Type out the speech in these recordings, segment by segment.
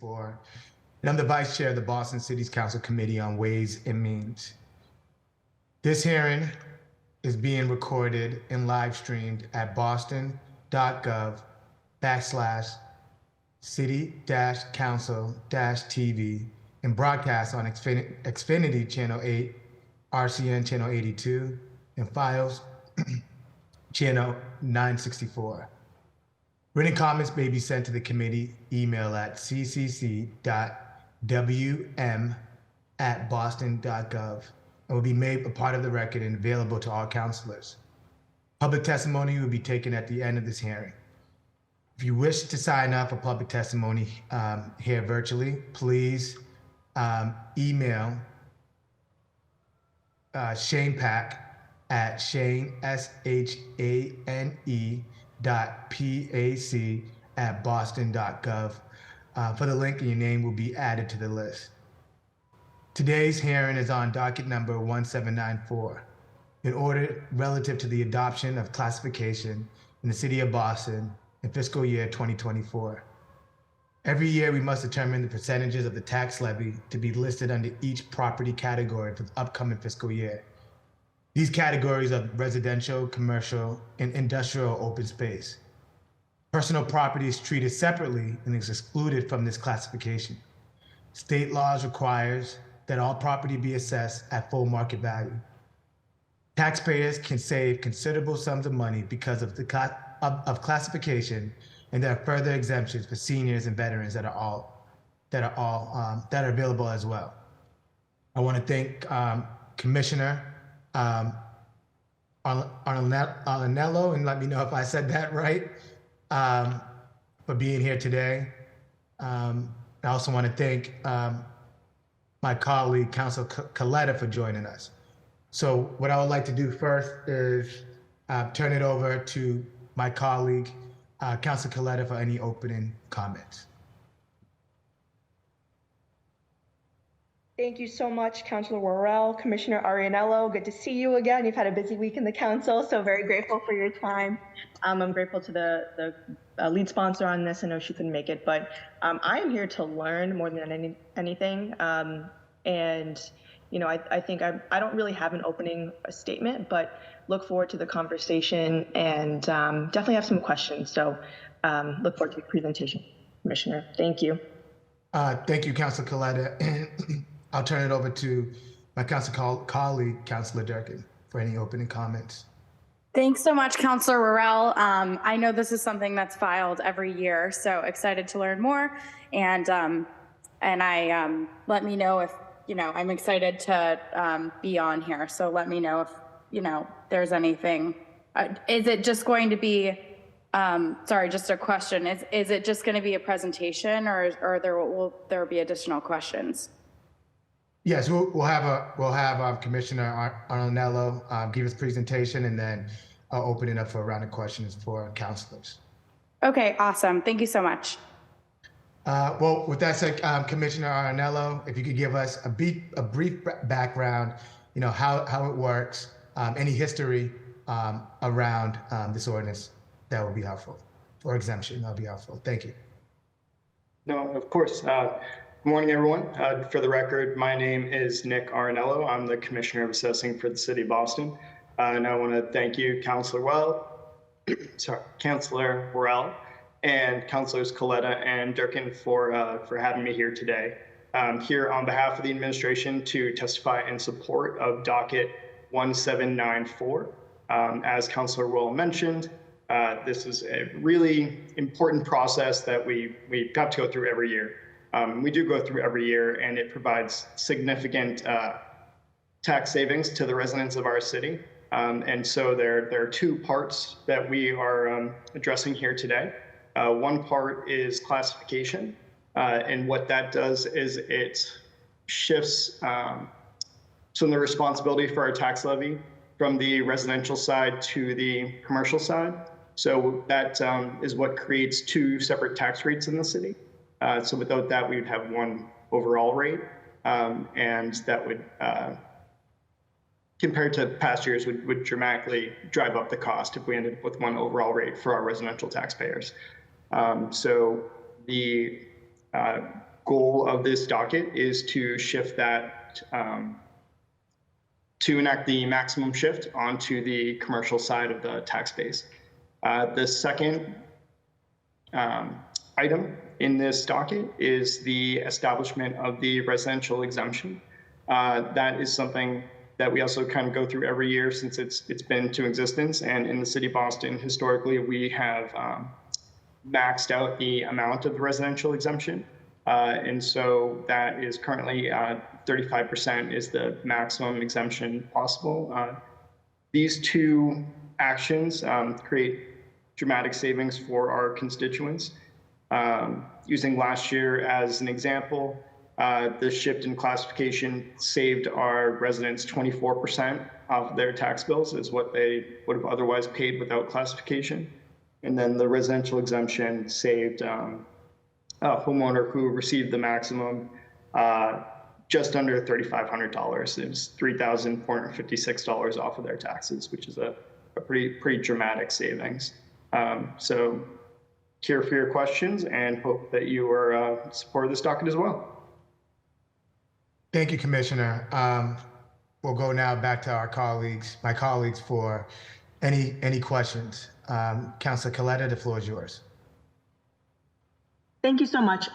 1964, and I'm the Vice Chair of the Boston City's Council Committee on Ways and Means. This hearing is being recorded and live streamed at boston.gov/city-council-TV and broadcast on Xfinity Channel 8, RCN Channel 82, and Files Channel 964. Written comments may be sent to the committee email at ccc.wm@boston.gov and will be made a part of the record and available to all councilors. Public testimony will be taken at the end of this hearing. If you wish to sign up for public testimony here virtually, please email Shane Pack at Shane, SHANE.PAC@boston.gov for the link, and your name will be added to the list. Today's hearing is on docket number 1794, in order relative to the adoption of classification in the city of Boston in fiscal year 2024. Every year, we must determine the percentages of the tax levy to be listed under each property category for the upcoming fiscal year. These categories are residential, commercial, and industrial open space. Personal property is treated separately and is excluded from this classification. State laws requires that all property be assessed at full market value. Taxpayers can save considerable sums of money because of the classification, and there are further exemptions for seniors and veterans that are available as well. I want to thank Commissioner Arnello, and let me know if I said that right, for being here today. I also want to thank my colleague, Councilor Coletta, for joining us. So what I would like to do first is turn it over to my colleague, Councilor Coletta, for any opening comments. Thank you so much, Councilor Worrell. Commissioner Arianello, good to see you again. You've had a busy week in the council, so very grateful for your time. I'm grateful to the lead sponsor on this. I know she couldn't make it, but I am here to learn more than anything. And you know, I think I don't really have an opening statement, but look forward to the conversation and definitely have some questions. So look forward to the presentation, Commissioner. Thank you. Thank you, Councilor Coletta. I'll turn it over to my colleague, Councilor Durkin, for any opening comments. Thanks so much, Councilor Worrell. I know this is something that's filed every year, so excited to learn more. And let me know if, I'm excited to be on here. So let me know if, there's anything. Is it just going to be, sorry, just a question. Is it just going to be a presentation, or will there be additional questions? Yes, we'll have Commissioner Arnello give his presentation, and then I'll open it up for a round of questions for councilors. Okay, awesome. Thank you so much. Well, with that said, Commissioner Arnello, if you could give us a brief background, how it works, any history around this ordinance, that would be helpful, or exemption, that would be helpful. Thank you. No, of course. Good morning, everyone. For the record, my name is Nick Arnello. I'm the Commissioner of Assessing for the City of Boston. And I want to thank you, Councilor Worrell, and Councilors Coletta and Durkin for having me here today. I'm here on behalf of the administration to testify in support of docket 1794. As Councilor Worrell mentioned, this is a really important process that we've got to go through every year. We do go through every year, and it provides significant tax savings to the residents of our city. And so there are two parts that we are addressing here today. One part is classification, and what that does is it shifts some of the responsibility for our tax levy from the residential side to the commercial side. So that is what creates two separate tax rates in the city. So without that, we would have one overall rate, and that would, compared to past years, would dramatically drive up the cost if we ended up with one overall rate for our residential taxpayers. So the goal of this docket is to shift that, to enact the maximum shift onto the commercial side of the tax base. The second item in this docket is the establishment of the residential exemption. That is something that we also kind of go through every year since it's been into existence. And in the city of Boston, historically, we have maxed out the amount of the residential exemption. And so that is currently 35% is the maximum exemption possible. These two actions create dramatic savings for our constituents. Using last year as an example, the shift in classification saved our residents 24% off their tax bills is what they would have otherwise paid without classification. And then the residential exemption saved a homeowner who received the maximum just under $3,500. It was $3,456 off of their taxes, which is a pretty dramatic savings. So here for your questions and hope that you are support this docket as well. Thank you, Commissioner. We'll go now back to my colleagues for any questions. Councilor Coletta, the floor is yours. Thank you so much.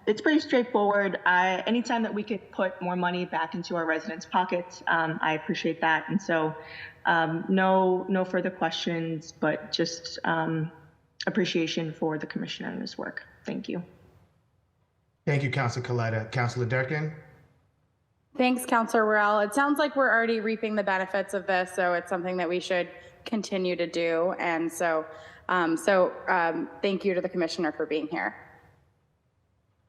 It's pretty straightforward. Anytime that we could put more money back into our residents' pockets, I appreciate that. And so no further questions, but just appreciation for the commissioner and his work. Thank you. Thank you, Councilor Coletta. Councilor Durkin? Thanks, Councilor Worrell. It sounds like we're already reaping the benefits of this, so it's something that we should continue to do. And so, thank you to the commissioner for being here.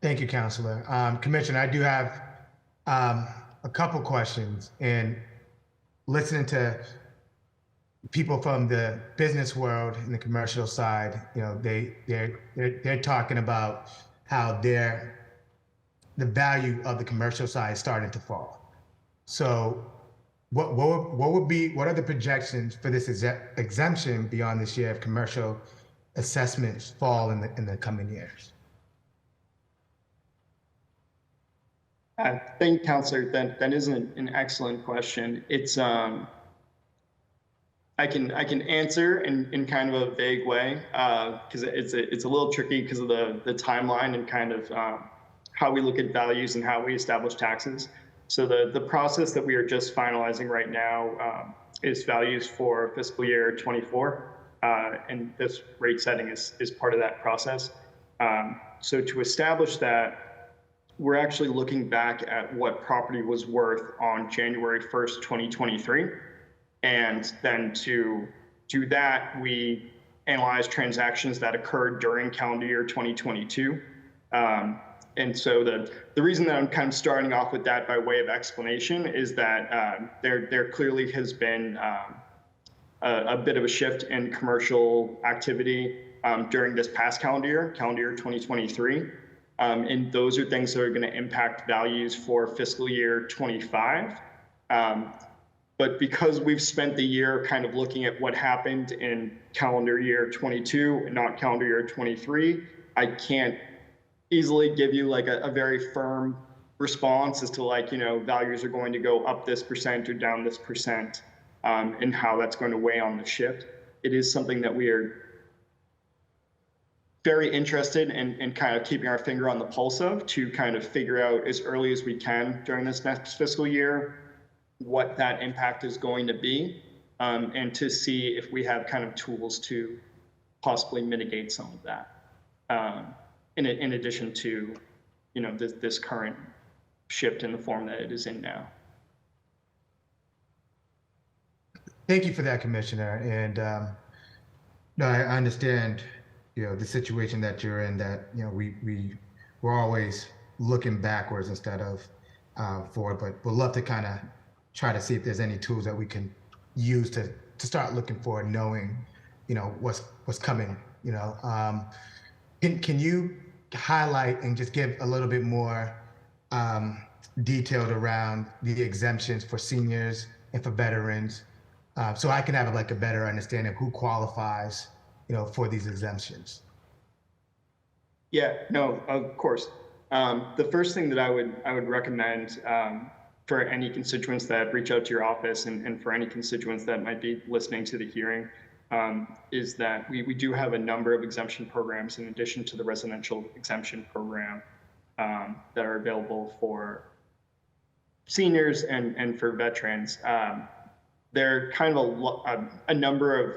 Thank you, Councilor. Commissioner, I do have a couple questions. And listening to people from the business world and the commercial side, you know, they're talking about how the value of the commercial side is starting to fall. So what are the projections for this exemption beyond this year if commercial assessments fall in the coming years? Thank you, Councilor. That is an excellent question. It's I can answer in kind of a vague way because it's a little tricky because of the timeline and kind of how we look at values and how we establish taxes. So the process that we are just finalizing right now is values for fiscal year 24, and this rate setting is part of that process. So to establish that, we're actually looking back at what property was worth on January 1st, 2023. And then to do that, we analyze transactions that occurred during calendar year 2022. And so the reason that I'm kind of starting off with that by way of explanation is that there clearly has been a bit of a shift in commercial activity during this past calendar year 2023. And those are things that are going to impact values for fiscal year 25. But because we've spent the year kind of looking at what happened in calendar year 22 and not calendar year 23, I can't easily give you like a very firm response as to like, you know, values are going to go up this percent or down this percent and how that's going to weigh on the shift. It is something that we are very interested in kind of keeping our finger on the pulse of to kind of figure out as early as we can during this next fiscal year what that impact is going to be and to see if we have kind of tools to possibly mitigate some of that. In addition to, you know, this current shift in the form that it is in now. Thank you for that, Commissioner. And no, I understand, you know, the situation that you're in. That, you know, we're always looking backwards instead of forward. But we'd love to kind of try to see if there's any tools that we can use to start looking forward, knowing, you know, what's coming. You know, can you highlight and just give a little bit more detailed around the exemptions for seniors and for veterans, so I can have like a better understanding of who qualifies, you know, for these exemptions? Yeah, no, of course. The first thing that I would recommend for any constituents that reach out to your office and for any constituents that might be listening to the hearing is that we do have a number of exemption programs in addition to the residential exemption program that are available for seniors and for veterans. There are kind of a number of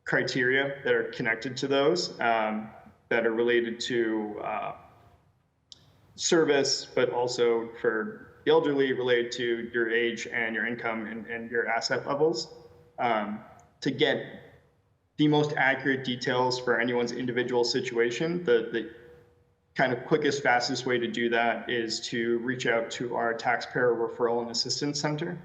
criteria that are connected to those that are related to service, but also for the elderly related to your age and your income and your asset levels. To get the most accurate details for anyone's individual situation, the kind of quickest, fastest way to do that is to reach out to our Taxpayer Referral and Assistance Center.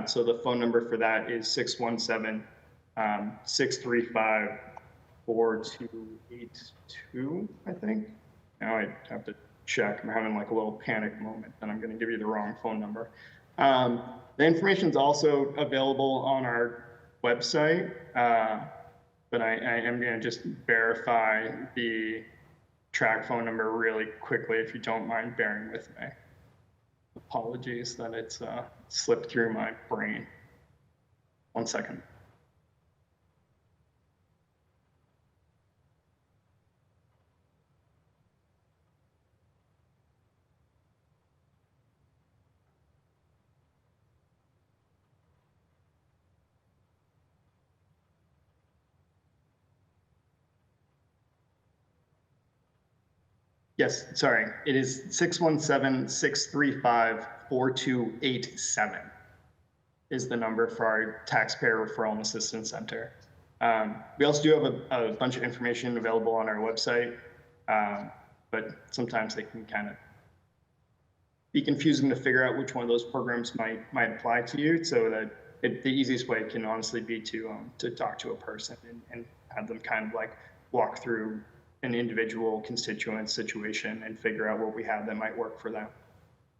So the phone number for that is 617-635-4282, I think. Now I have to check. I'm having like a little panic moment, and I'm going to give you the wrong phone number. The information is also available on our website, but I am going to just verify the track phone number really quickly, if you don't mind bearing with me. Apologies that it's slipped through my brain. 1 second. Yes, sorry. It is 617-635-4287 is the number for our Taxpayer Referral and Assistance Center. We also do have a bunch of information available on our website, but sometimes they can kind of be confusing to figure out which one of those programs might apply to you. So that the easiest way can honestly be to talk to a person and have them kind of like walk through an individual constituent situation and figure out what we have that might work for them.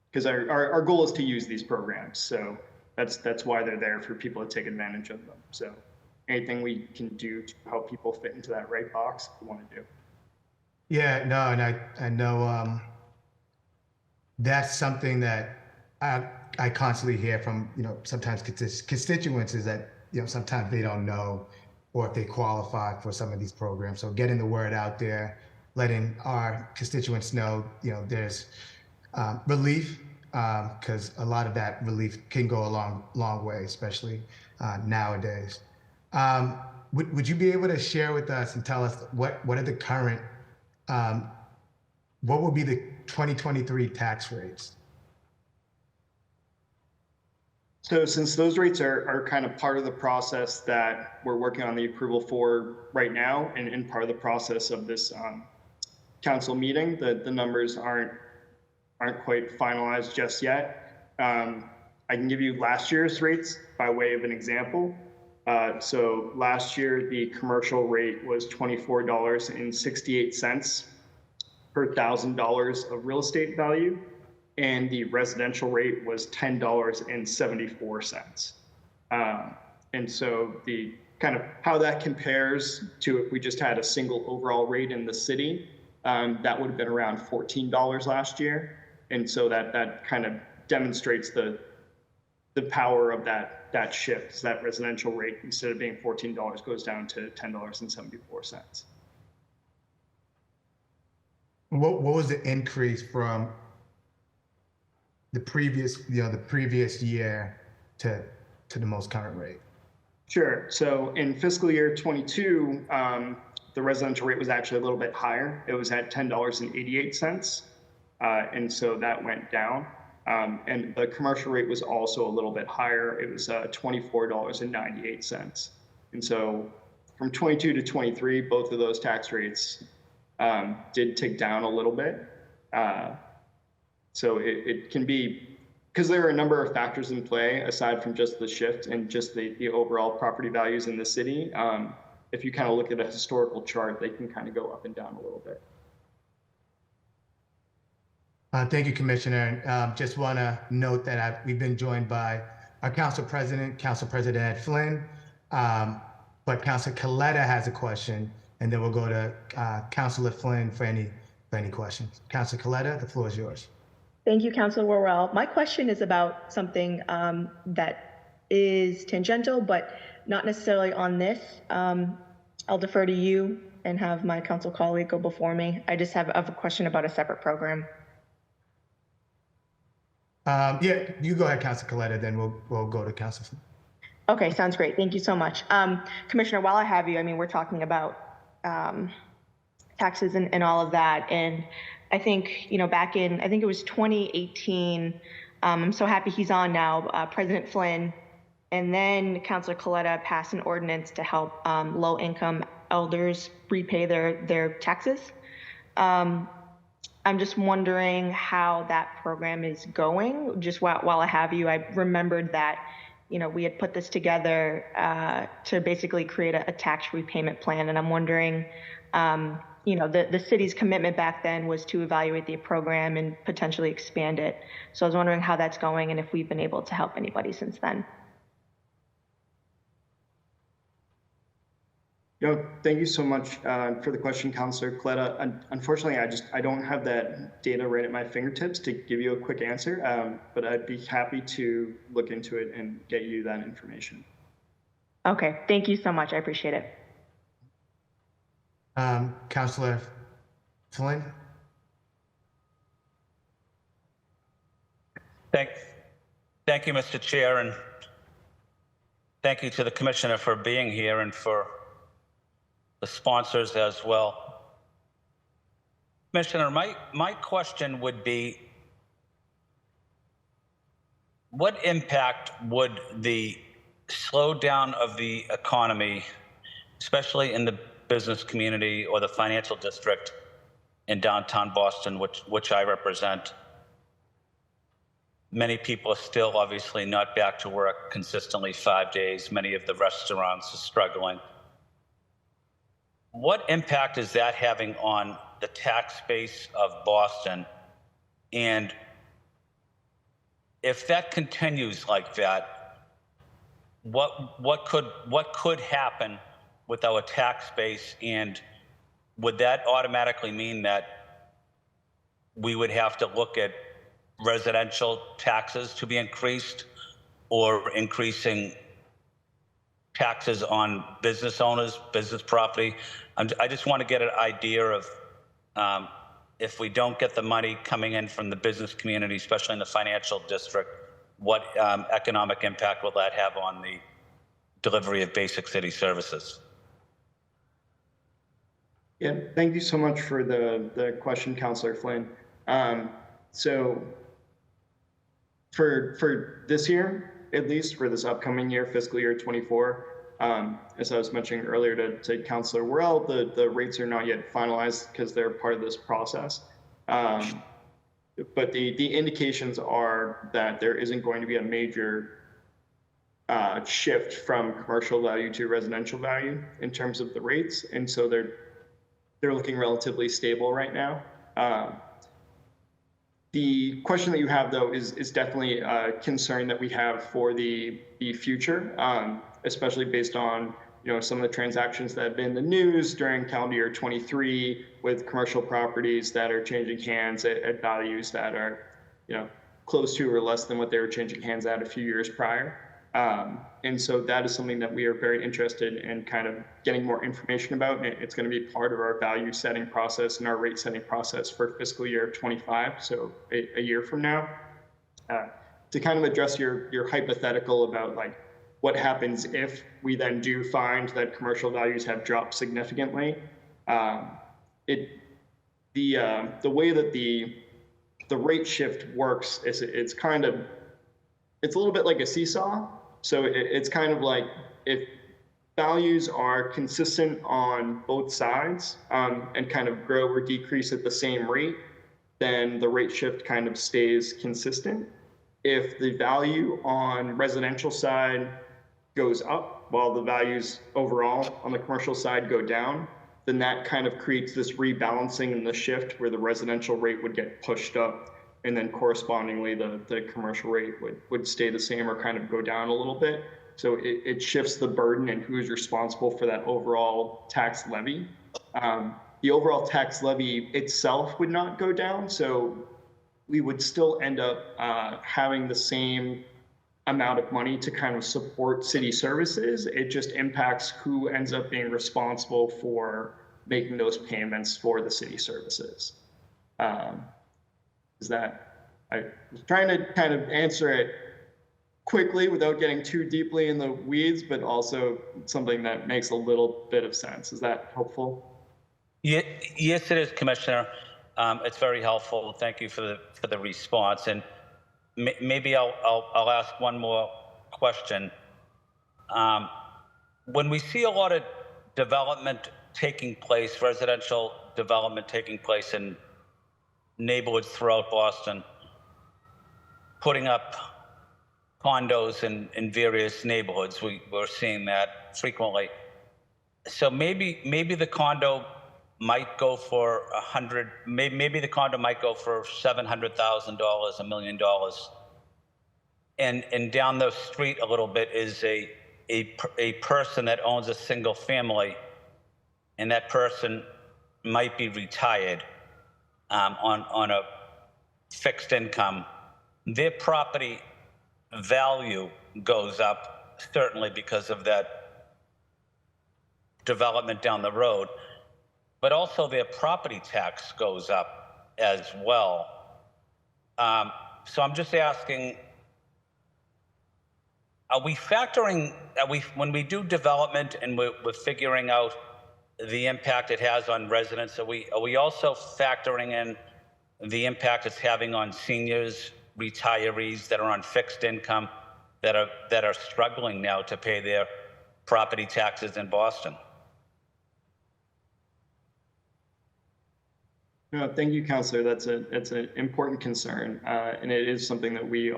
Because our goal is to use these programs. So that's why they're there, for people to take advantage of them. So anything we can do to help people fit into that right box, we want to do. Yeah, no, and I know that's something that I constantly hear from, sometimes constituents, is that, sometimes they don't know or if they qualify for some of these programs. So getting the word out there, letting our constituents know, there's relief, because a lot of that relief can go a long way, especially nowadays. Would you be able to share with us and tell us what are the current, what will be the 2023 tax rates? So since those rates are kind of part of the process that we're working on the approval for right now, and part of the process of this council meeting, the numbers aren't quite finalized just yet. I can give you last year's rates by way of an example. So last year, the commercial rate was $24.68 per $1,000 of real estate value, and the residential rate was $10.74. And so the kind of how that compares to if we just had a single overall rate in the city, that would have been around $14 last year. And so that kind of demonstrates the power of that shift. That residential rate, instead of being $14, goes down to $10.74. What was the increase from the previous year to the most current rate? Sure. So in fiscal year 22, the residential rate was actually a little bit higher. It was at $10.88. And so that went down. And the commercial rate was also a little bit higher. It was $24.98. And so from 22 to 23, both of those tax rates did tick down a little bit. So it can be, because there are a number of factors in play aside from just the shift and just the overall property values in the city. If you kind of look at a historical chart, they can kind of go up and down a little bit. Thank you, Commissioner. Just want to note that we've been joined by our Council President Ed Flynn, but Councilor Coletta has a question, and then we'll go to Councilor Flynn for any for any questions. Councilor Coletta, the floor is yours. Thank you, Councilor Worrell. My question is about something that is tangential, but not necessarily on this. I'll defer to you and have my council colleague go before me. I just have a question about a separate program. Yeah, you go ahead, Councilor Coletta, then we'll go to Councilor Flynn. Okay, sounds great. Thank you so much. Commissioner, while I have you, I mean, we're talking about taxes and all of that. And I think, back in, I think it was 2018, I'm so happy he's on now, President Flynn, and then Councilor Coletta passed an ordinance to help low-income elders repay their taxes. I'm just wondering how that program is going. Just while I have you, I remembered that, we had put this together to basically create a tax repayment plan. And I'm wondering, the city's commitment back then was to evaluate the program and potentially expand it. So I was wondering how that's going and if we've been able to help anybody since then. Thank you so much for the question, Councilor Coletta. Unfortunately, I don't have that data right at my fingertips to give you a quick answer, but I'd be happy to look into it and get you that information. Okay, thank you so much. I appreciate it. Councilor Flynn? Thank you, Mr. Chair, and thank you to the Commissioner for being here and for the sponsors as well. Commissioner, my question would be, what impact would the slowdown of the economy, especially in the business community or the financial district in downtown Boston, which I represent? Many people are still obviously not back to work consistently 5 days. Many of the restaurants are struggling. What impact is that having on the tax base of Boston? And if that continues like that, what could happen with our tax base? And would that automatically mean that we would have to look at residential taxes to be increased, or increasing taxes on business owners, business property? I just want to get an idea of if we don't get the money coming in from the business community, especially in the financial district, what economic impact will that have on the delivery of basic city services? Yeah, thank you so much for the question, Councilor Flynn. So for this year, at least for this upcoming year, fiscal year 24, as I was mentioning earlier to Councilor Worrell, the rates are not yet finalized because they're part of this process. But the indications are that there isn't going to be a major shift from commercial value to residential value in terms of the rates, and so they're looking relatively stable right now. The question that you have, though, is definitely a concern that we have for the future, especially based on some of the transactions that have been in the news during calendar year 23 with commercial properties that are changing hands at values that are close to or less than what they were changing hands at a few years prior. And so that is something that we are very interested in kind of getting more information about. It's going to be part of our value setting process and our rate setting process for fiscal year 25, so a year from now. To kind of address your hypothetical about like what happens if we then do find that commercial values have dropped significantly, the way that the rate shift works is it's a little bit like a seesaw. So it's kind of like if values are consistent on both sides and kind of grow or decrease at the same rate, then the rate shift kind of stays consistent. If the value on residential side goes up while the values overall on the commercial side go down, then that kind of creates this rebalancing in the shift where the residential rate would get pushed up, and then correspondingly the commercial rate would stay the same or kind of go down a little bit. So it shifts the burden and who's responsible for that overall tax levy. the overall tax levy itself would not go down. So we would still end up having the same amount of money to kind of support city services. It just impacts who ends up being responsible for making those payments for the city services. Is that, I was trying to kind of answer it quickly without getting too deeply in the weeds, but also something that makes a little bit of sense. Is that helpful? Yeah, yes, it is, Commissioner. It's very helpful. Thank you for the response. And maybe I'll ask one more question. When we see a lot of development taking place, residential development taking place in neighborhoods throughout Boston, putting up condos in various neighborhoods, we're seeing that frequently. So maybe the condo might go for maybe the condo might go for $700,000, $1 million. And down the street a little bit is a person that owns a single family, and that person might be retired on a fixed income. Their property value goes up, certainly because of that development down the road, but also their property tax goes up as well. So I'm just asking, are we factoring, when we do development and we're figuring out the impact it has on residents, are we also factoring in the impact it's having on seniors, retirees that are on fixed income, that are struggling now to pay their property taxes in Boston? No, thank you, Councillor. That's an important concern, and it is something that we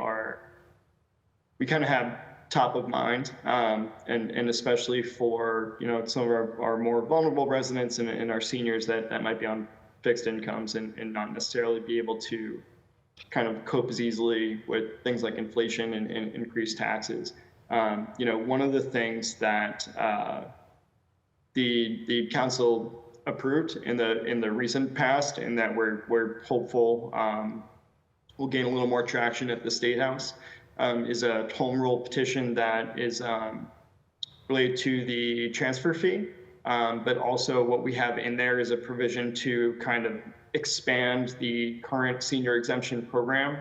kind of have top of mind, and especially for some of our more vulnerable residents and our seniors that might be on fixed incomes and not necessarily be able to kind of cope as easily with things like inflation and increased taxes. One of the things that the council approved in the recent past, and that we're hopeful will gain a little more traction at the State House, is a home rule petition that is related to the transfer fee. But also what we have in there is a provision to kind of expand the current senior exemption program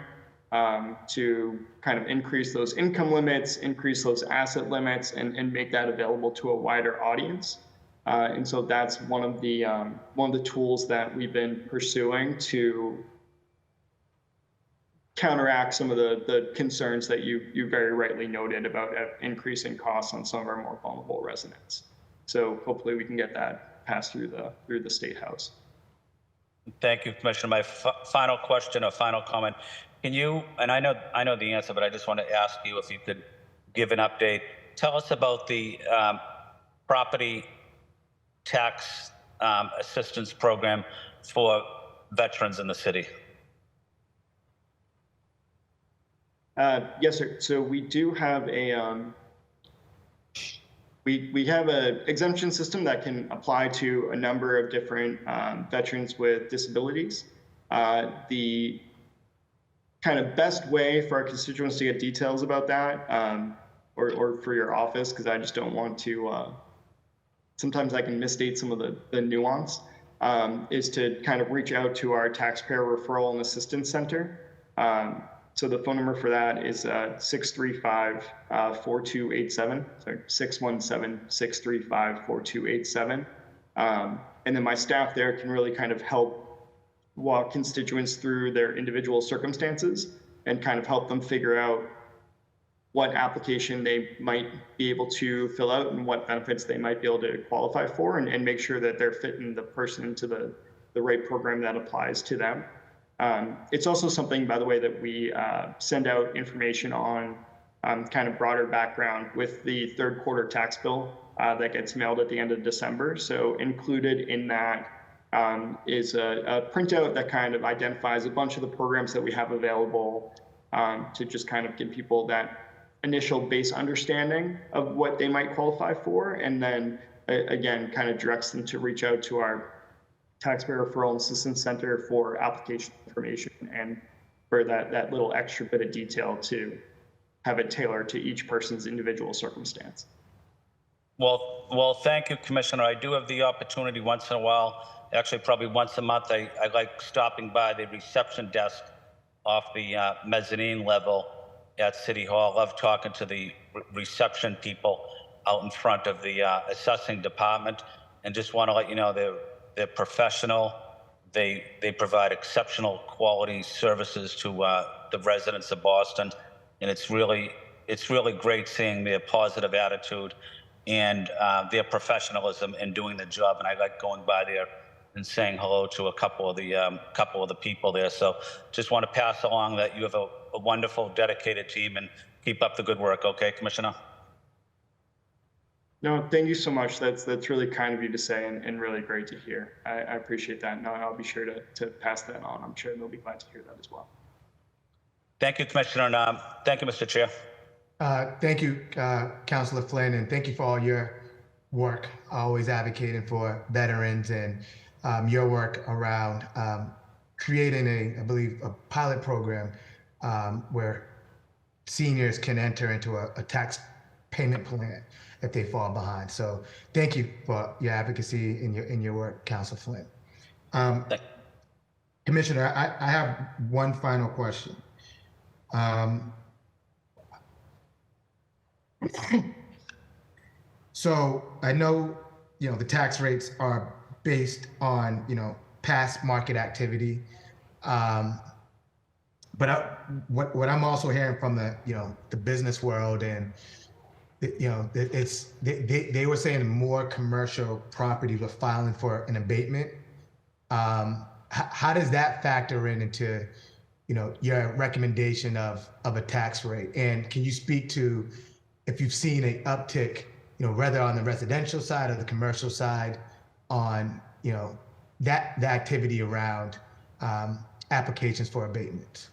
to kind of increase those income limits, increase those asset limits, and make that available to a wider audience. And so that's one of the tools that we've been pursuing to counteract some of the concerns that you very rightly noted about increasing costs on some of our more vulnerable residents. So hopefully we can get that passed through the State House. Thank you, Commissioner. My final question or final comment, can you, and I know the answer, but I just want to ask you if you could give an update. Tell us about the property tax assistance program for veterans in the city. Yes, sir. So we do have we have an exemption system that can apply to a number of different veterans with disabilities. The kind of best way for our constituents to get details about that, or for your office, because I just don't want to, sometimes I can misstate some of the nuance, is to kind of reach out to our Taxpayer Referral and Assistance Center. So the phone number for that is 635-4287, so 617-635-4287. And then my staff there can really kind of help walk constituents through their individual circumstances and kind of help them figure out what application they might be able to fill out and what benefits they might be able to qualify for, and make sure that they're fitting the person into the right program that applies to them. It's also something, by the way, that we send out information on kind of broader background with the third quarter tax bill that gets mailed at the end of December. So included in that is a printout that kind of identifies a bunch of the programs that we have available to just kind of give people that initial base understanding of what they might qualify for. And then again, kind of directs them to reach out to our Taxpayer Referral and Assistance Center for application information and for that little extra bit of detail to have it tailored to each person's individual circumstance. Well, thank you, Commissioner. I do have the opportunity once in a while, actually probably once a month, I like stopping by the reception desk off the mezzanine level at City Hall. Love talking to the reception people out in front of the assessing department, and just want to let you know they're professional. They provide exceptional quality services to the residents of Boston, and it's really great seeing their positive attitude and their professionalism in doing the job. And I like going by there and saying hello to a couple of the people there. So just want to pass along that you have a wonderful, dedicated team, and keep up the good work. Okay, Commissioner? No, thank you so much. That's really kind of you to say, and really great to hear. I appreciate that. No, I'll be sure to pass that on. I'm sure they'll be glad to hear that as well. Thank you, Commissioner, and thank you, Mr. Chair. Thank you, Councilor Flynn, and thank you for all your work, always advocating for veterans, and your work around creating I believe, a pilot program where seniors can enter into a tax payment plan if they fall behind. So thank you for your advocacy in your work, Councilor Flynn. Commissioner, I have one final question. So I know, the tax rates are based on, past market activity. But what I'm also hearing from the business world, and they were saying more commercial properties were filing for an abatement. How does that factor into your recommendation of a tax rate? And can you speak to if you've seen an uptick, whether on the residential side or the commercial side, on the activity around applications for abatements?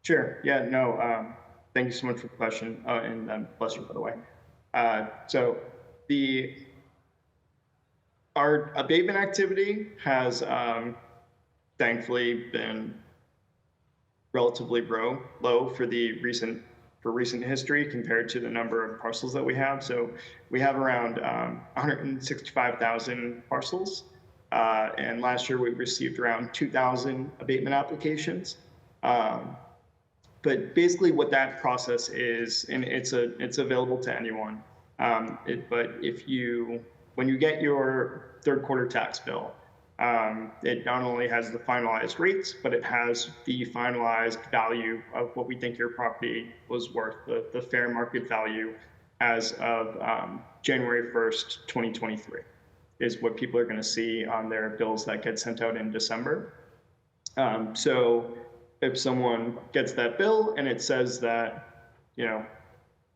Sure. Yeah. No. Thank you so much for the question, and bless you, by the way. So our abatement activity has thankfully been relatively low for recent history compared to the number of parcels that we have. So we have around 165,000 parcels, and last year we received around 2,000 abatement applications. But basically what that process is, and it's available to anyone, but when you get your third quarter tax bill, it not only has the finalized rates, but it has the finalized value of what we think your property was worth, the fair market value as of January 1st, 2023, is what people are going to see on their bills that get sent out in December. So if someone gets that bill and it says that,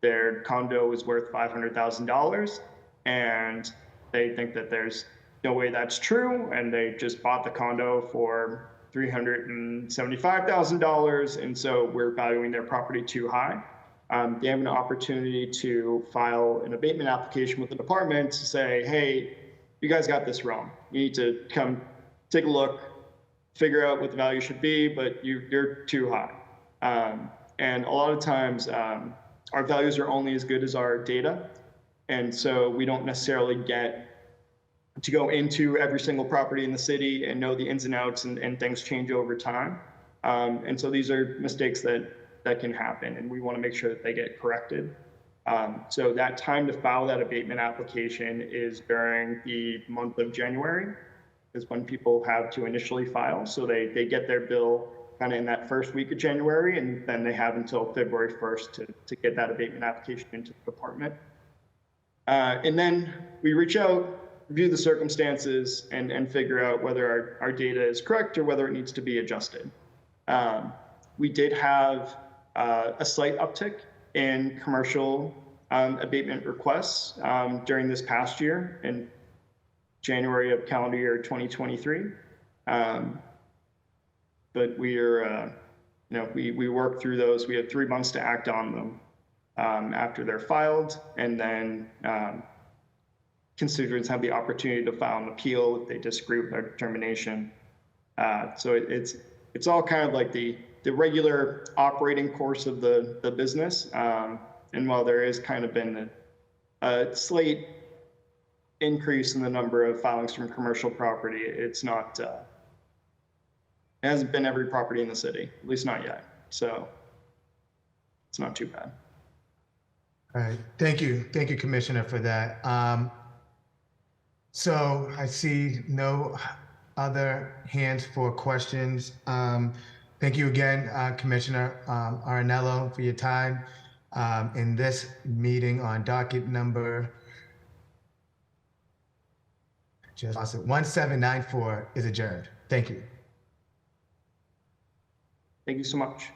their condo is worth $500,000, and they think that there's no way that's true, and they just bought the condo for $375,000, and so we're valuing their property too high, they have an opportunity to file an abatement application with the department to say, hey, you guys got this wrong. You need to come take a look, figure out what the value should be, but you're too high. And a lot of times, our values are only as good as our data. And so we don't necessarily get to go into every single property in the city and know the ins and outs, and things change over time. And so these are mistakes that can happen, and we want to make sure that they get corrected. So that time to file that abatement application is during the month of January, is when people have to initially file. So they get their bill kind of in that first week of January, and then they have until February 1st to get that abatement application into the department. And then we reach out, review the circumstances, and figure out whether our data is correct or whether it needs to be adjusted. We did have a slight uptick in commercial abatement requests during this past year, in January of calendar year 2023. But we are, we work through those. We have 3 months to act on them after they're filed, and then constituents have the opportunity to file an appeal if they disagree with our determination. So it's all kind of like the regular operating course of the business. And while there is kind of been a slight increase in the number of filings from commercial property, it's not, it hasn't been every property in the city, at least not yet. So it's not too bad. All right, thank you, Commissioner, for that. So I see no other hands for questions. Thank you again, Commissioner Arinello, for your time in this meeting on docket number 1794 is adjourned. Thank you. Thank you so much.